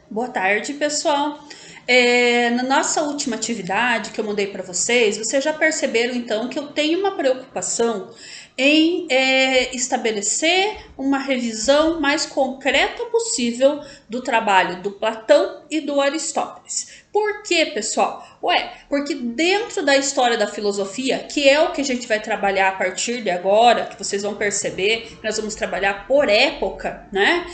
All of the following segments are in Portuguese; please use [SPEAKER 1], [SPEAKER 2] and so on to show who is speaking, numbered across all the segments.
[SPEAKER 1] Boa tarde, pessoal. Na nossa última atividade que eu mandei para vocês já perceberam então que eu tenho uma preocupação em estabelecer uma revisão mais concreta possível do trabalho do Platão e do Aristóteles. Por quê, pessoal? Porque dentro da história da filosofia, que é o que a gente vai trabalhar a partir de agora, que vocês vão perceber que nós vamos trabalhar por época, né?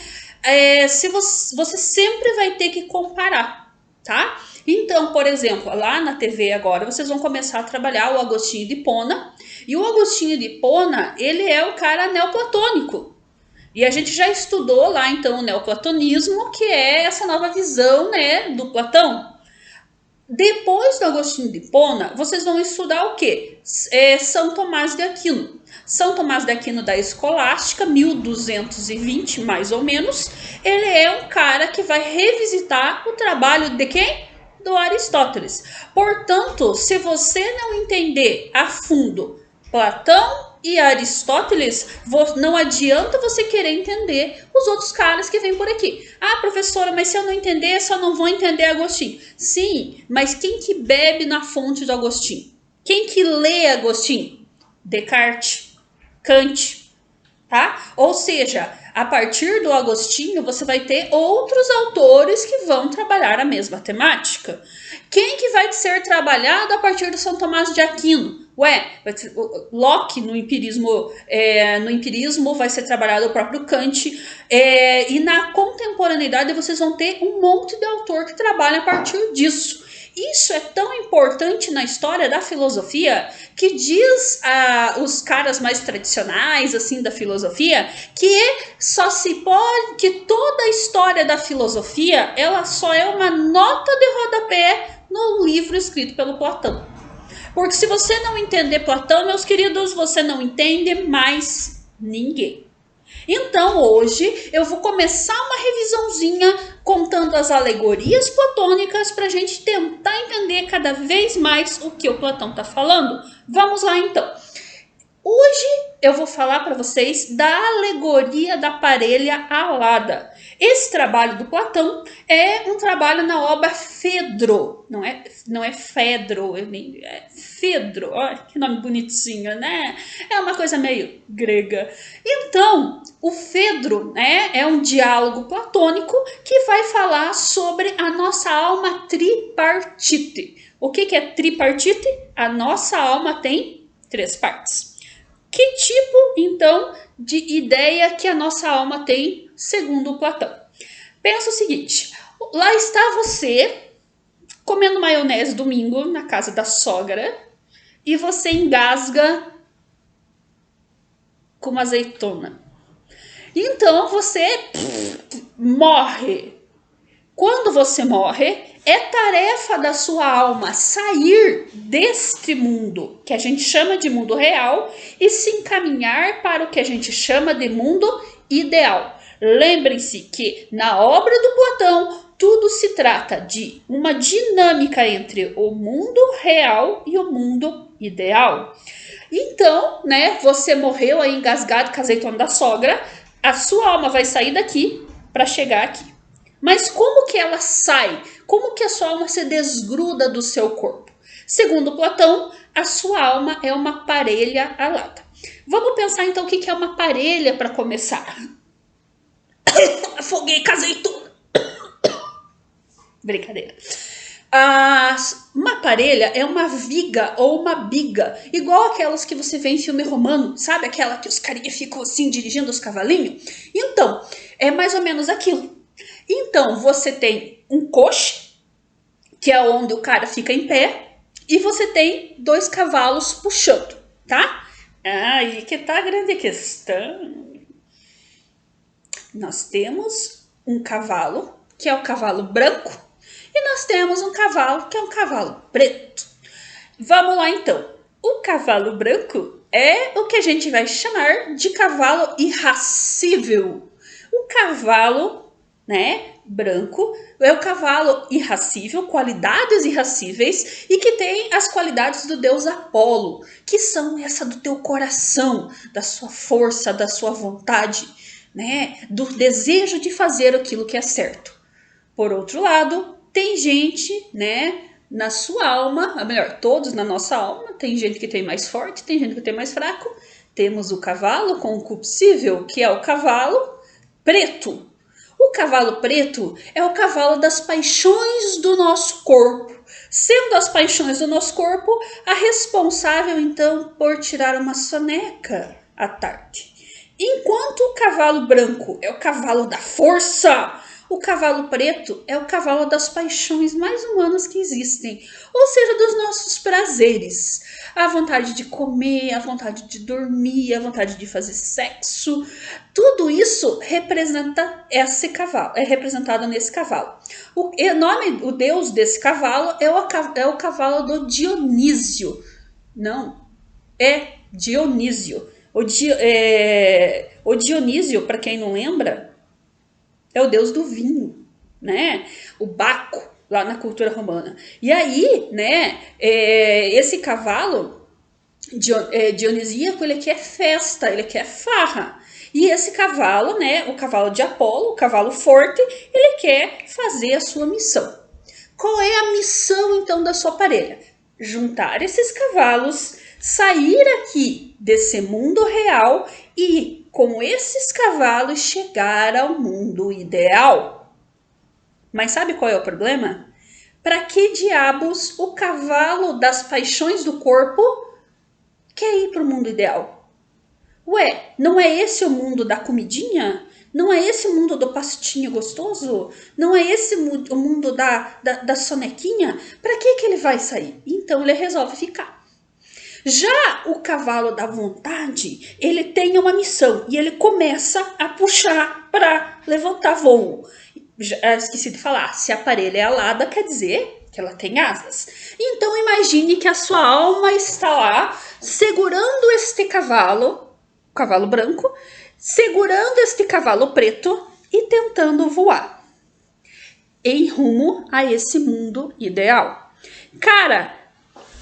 [SPEAKER 1] Se você sempre vai ter que comparar, tá? Então, por exemplo, lá na TV agora, vocês vão começar a trabalhar o Agostinho de Hipona, e o Agostinho de Hipona, ele é o cara neoplatônico. E a gente já estudou lá, então, o neoplatonismo, que é essa nova visão, né, do Platão. Depois do Agostinho de Hipona, vocês vão estudar o quê? São Tomás de Aquino. São Tomás de Aquino da Escolástica, 1220 mais ou menos. Ele é um cara que vai revisitar o trabalho de quem? Do Aristóteles. Portanto, se você não entender a fundo Platão e Aristóteles, não adianta você querer entender os outros caras que vêm por aqui. Ah, professora, mas se eu não entender, só não vou entender Agostinho. Sim, mas quem que bebe na fonte do Agostinho? Quem que lê Agostinho? Descartes, Kant, tá? Ou seja, a partir do Agostinho, você vai ter outros autores que vão trabalhar a mesma temática. Quem que vai ser trabalhado a partir do São Tomás de Aquino? Locke no empirismo vai ser trabalhado o próprio Kant, e na contemporaneidade vocês vão ter um monte de autor que trabalha a partir disso. Isso é tão importante na história da filosofia que diz os caras mais tradicionais assim da filosofia que só se pode, que toda a história da filosofia ela só é uma nota de rodapé no livro escrito pelo Platão. Porque se você não entender Platão, meus queridos, você não entende mais ninguém. Então hoje eu vou começar uma revisãozinha contando as alegorias platônicas para a gente tentar entender cada vez mais o que o Platão está falando. Vamos lá então. Hoje eu vou falar para vocês da alegoria da parelha alada. Esse trabalho do Platão é um trabalho na obra Fedro, não é Fedro, é Fedro, olha que nome bonitinho, né? É uma coisa meio grega. Então, o Fedro, né, é um diálogo platônico que vai falar sobre a nossa alma tripartite. O que é tripartite? A nossa alma tem 3 partes. Que tipo, então, de ideia que a nossa alma tem, segundo Platão? Pensa o seguinte, lá está você comendo maionese domingo na casa da sogra e você engasga com uma azeitona. Então você morre. Quando você morre, é tarefa da sua alma sair deste mundo, que a gente chama de mundo real, e se encaminhar para o que a gente chama de mundo ideal. Lembrem-se que na obra do Platão, tudo se trata de uma dinâmica entre o mundo real e o mundo ideal. Então, né, você morreu aí engasgado com a azeitona da sogra, a sua alma vai sair daqui para chegar aqui. Mas como que ela sai? Como que a sua alma se desgruda do seu corpo? Segundo Platão, a sua alma é uma parelha alada. Vamos pensar então o que é uma parelha para começar. Afoguei com azeitona. Brincadeira. Uma parelha é uma viga ou uma biga, igual aquelas que você vê em filme romano, sabe? Aquela que os carinhas ficam assim dirigindo os cavalinhos. Então, é mais ou menos aquilo. Então, você tem um coche, que é onde o cara fica em pé, e você tem 2 cavalos puxando, tá? Aí que tá a grande questão. Nós temos um cavalo, que é o cavalo branco, e nós temos um cavalo, que é um cavalo preto. Vamos lá então. O cavalo branco é o que a gente vai chamar de cavalo irracível. O cavalo, né, branco, é o cavalo irracível, qualidades irracíveis, e que tem as qualidades do deus Apolo, que são essa do teu coração, da sua força, da sua vontade, né, do desejo de fazer aquilo que é certo. Por outro lado, tem gente, né, na sua alma, ou melhor, todos na nossa alma, tem gente que tem mais forte, tem gente que tem mais fraco. Temos o cavalo concupiscível, que é o cavalo preto. O cavalo preto é o cavalo das paixões do nosso corpo, sendo as paixões do nosso corpo a responsável, então, por tirar uma soneca à tarde. Enquanto o cavalo branco é o cavalo da força, o cavalo preto é o cavalo das paixões mais humanas que existem, ou seja, dos nossos prazeres. A vontade de comer, a vontade de dormir, a vontade de fazer sexo, tudo isso representa esse cavalo, é representado nesse cavalo. O deus desse cavalo é o cavalo do Dionísio. Não, é Dionísio. O Dionísio, para quem não lembra, é o deus do vinho, né? O Baco, lá na cultura romana. E aí, né, esse cavalo dionisíaco, ele quer festa, ele quer farra. E esse cavalo, né, o cavalo de Apolo, o cavalo forte, ele quer fazer a sua missão. Qual é a missão, então, da sua parelha? Juntar esses cavalos, sair aqui desse mundo real e, com esses cavalos, chegar ao mundo ideal. Mas sabe qual é o problema? Para que diabos o cavalo das paixões do corpo quer ir para o mundo ideal? Ué, não é esse o mundo da comidinha? Não é esse o mundo do pastinho gostoso? Não é esse o mundo da sonequinha? Para que ele vai sair? Então ele resolve ficar. Já o cavalo da vontade, ele tem uma missão e ele começa a puxar para levantar voo. Esqueci de falar, se a parelha é alada, quer dizer que ela tem asas. Então imagine que a sua alma está lá segurando este cavalo, o cavalo branco, segurando este cavalo preto e tentando voar em rumo a esse mundo ideal. Cara,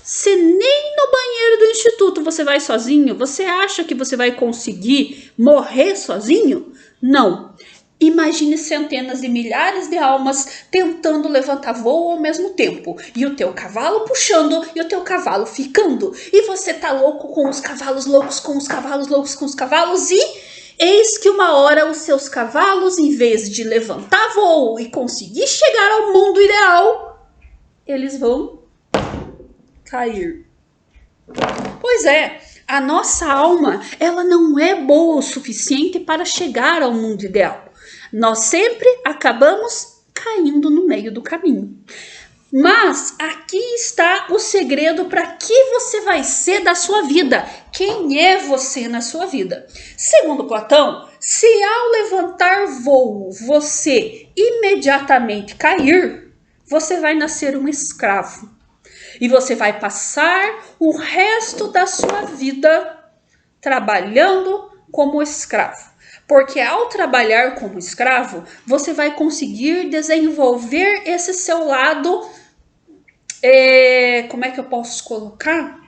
[SPEAKER 1] se nem no banheiro do instituto você vai sozinho, você acha que você vai conseguir morrer sozinho? Não. Imagine centenas de milhares de almas tentando levantar voo ao mesmo tempo. E o teu cavalo puxando e o teu cavalo ficando. E você tá louco com os cavalos loucos, com os cavalos loucos, com os cavalos e... eis que uma hora os seus cavalos, em vez de levantar voo e conseguir chegar ao mundo ideal, eles vão cair. Pois é, a nossa alma, ela não é boa o suficiente para chegar ao mundo ideal. Nós sempre acabamos caindo no meio do caminho. Mas aqui está o segredo para que você vai ser da sua vida. Quem é você na sua vida? Segundo Platão, se ao levantar voo você imediatamente cair, você vai nascer um escravo. E você vai passar o resto da sua vida trabalhando como escravo. Porque ao trabalhar como escravo, você vai conseguir desenvolver esse seu lado... como é que eu posso colocar?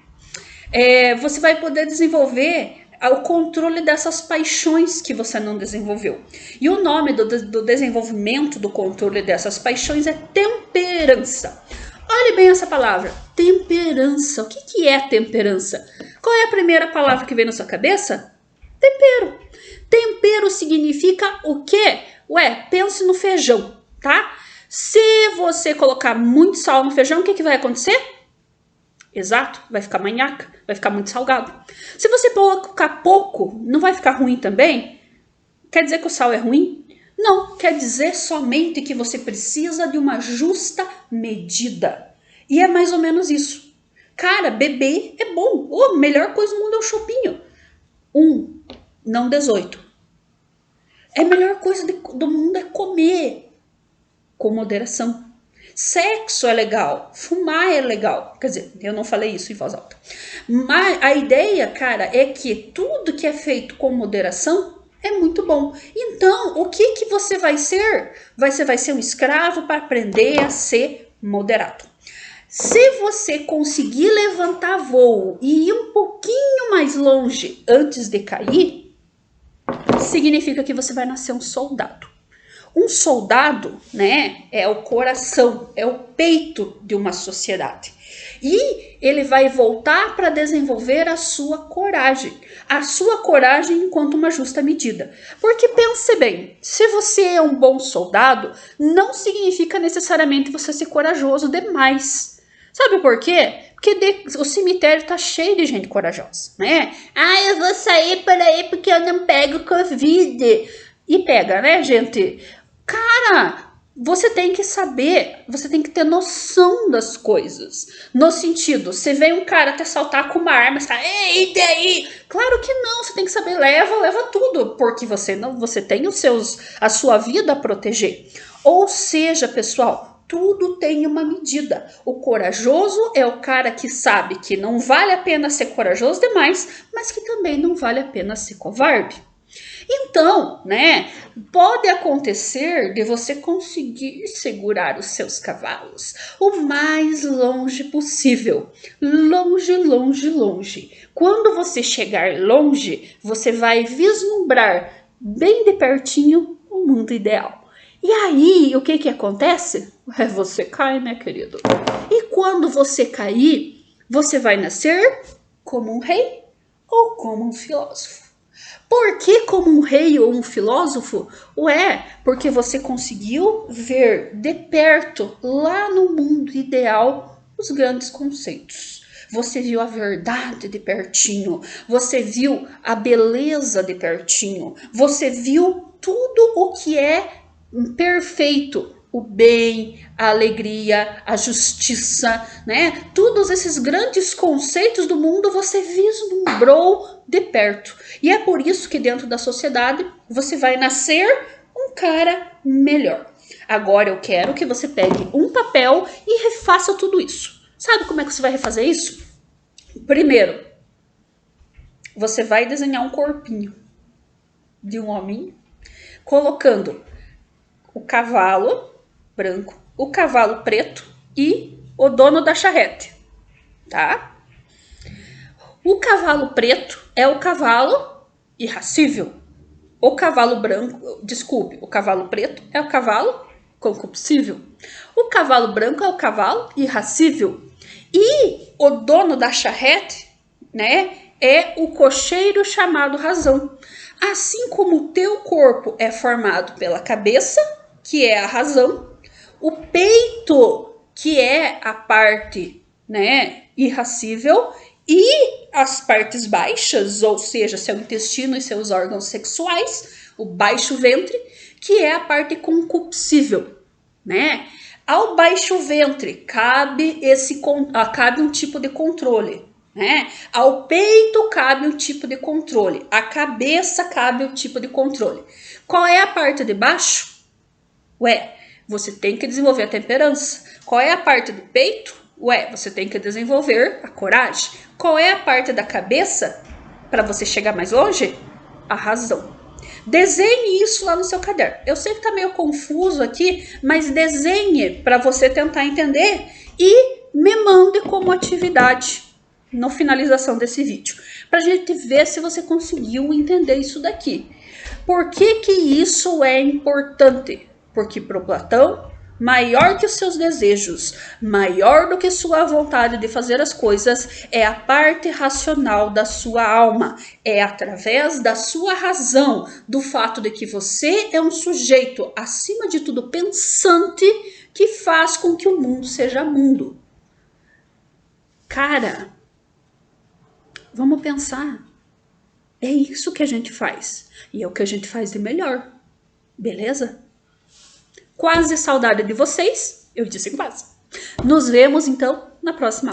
[SPEAKER 1] Você vai poder desenvolver o controle dessas paixões que você não desenvolveu. E o nome do desenvolvimento do controle dessas paixões é temperança. Olhe bem essa palavra, temperança. O que é temperança? Qual é a primeira palavra que vem na sua cabeça? Tempero. Tempero significa o quê? Ué, pense no feijão, tá? Se você colocar muito sal no feijão, o que vai acontecer? Exato, vai ficar manhaca, vai ficar muito salgado. Se você colocar pouco, não vai ficar ruim também? Quer dizer que o sal é ruim? Não, quer dizer somente que você precisa de uma justa medida. E é mais ou menos isso. Cara, beber é bom. A melhor coisa do mundo é o chopinho. 1, não 18. A melhor coisa do mundo é comer com moderação. Sexo é legal, fumar é legal. Quer dizer, eu não falei isso em voz alta. Mas a ideia, cara, é que tudo que é feito com moderação é muito bom. Então, o que você vai ser? Você vai ser um escravo para aprender a ser moderado. Se você conseguir levantar voo e ir um pouquinho mais longe antes de cair, significa que você vai nascer um soldado. Um soldado, né, é o coração, é o peito de uma sociedade. E ele vai voltar para desenvolver a sua coragem enquanto uma justa medida. Porque pense bem, se você é um bom soldado, não significa necessariamente você ser corajoso demais. Sabe por quê? Porque o cemitério tá cheio de gente corajosa, né? Ah, eu vou sair por aí porque eu não pego Covid. E pega, né, gente? Cara, você tem que saber, você tem que ter noção das coisas. No sentido, você vê um cara te assaltar com uma arma, você tá, ei, e daí? Claro que não, você tem que saber, leva tudo, porque você tem a sua vida a proteger. Ou seja, pessoal, tudo tem uma medida. O corajoso é o cara que sabe que não vale a pena ser corajoso demais, mas que também não vale a pena ser covarde. Então, né, pode acontecer de você conseguir segurar os seus cavalos o mais longe possível. Longe, longe, longe. Quando você chegar longe, você vai vislumbrar bem de pertinho o mundo ideal. E aí, o que acontece? Você cai, né, querido? E quando você cair, você vai nascer como um rei ou como um filósofo. Por que como um rei ou um filósofo? Porque você conseguiu ver de perto, lá no mundo ideal, os grandes conceitos. Você viu a verdade de pertinho, você viu a beleza de pertinho, você viu tudo o que é perfeito. O bem, a alegria, a justiça, né? Todos esses grandes conceitos do mundo você vislumbrou de perto. E é por isso que dentro da sociedade você vai nascer um cara melhor. Agora eu quero que você pegue um papel e refaça tudo isso. Sabe como é que você vai refazer isso? Primeiro, você vai desenhar um corpinho de um homem, colocando o cavalo branco, o cavalo preto e o dono da charrete, tá? O cavalo preto é o cavalo irracível. O cavalo branco, desculpe, o cavalo preto é o cavalo concupiscível. O cavalo branco é o cavalo irracível. E o dono da charrete, né, é o cocheiro chamado razão. Assim como o teu corpo é formado pela cabeça, que é a razão, o peito, que é a parte, né, irracível, e as partes baixas, ou seja, seu intestino e seus órgãos sexuais, o baixo ventre, que é a parte concupiscível, né? Ao baixo ventre cabe um tipo de controle, né? Ao peito cabe um tipo de controle, a cabeça cabe um tipo de controle. Qual é a parte de baixo? Você tem que desenvolver a temperança. Qual é a parte do peito? Você tem que desenvolver a coragem. Qual é a parte da cabeça para você chegar mais longe? A razão. Desenhe isso lá no seu caderno. Eu sei que tá meio confuso aqui, mas desenhe para você tentar entender e me mande como atividade na finalização desse vídeo, para a gente ver se você conseguiu entender isso daqui. Por que que isso é importante? Porque para o Platão, maior que os seus desejos, maior do que sua vontade de fazer as coisas, é a parte racional da sua alma. É através da sua razão, do fato de que você é um sujeito, acima de tudo, pensante, que faz com que o mundo seja mundo. Cara, vamos pensar. É isso que a gente faz. E é o que a gente faz de melhor. Beleza? Quase saudade de vocês. Eu disse quase. Nos vemos, então, na próxima aula.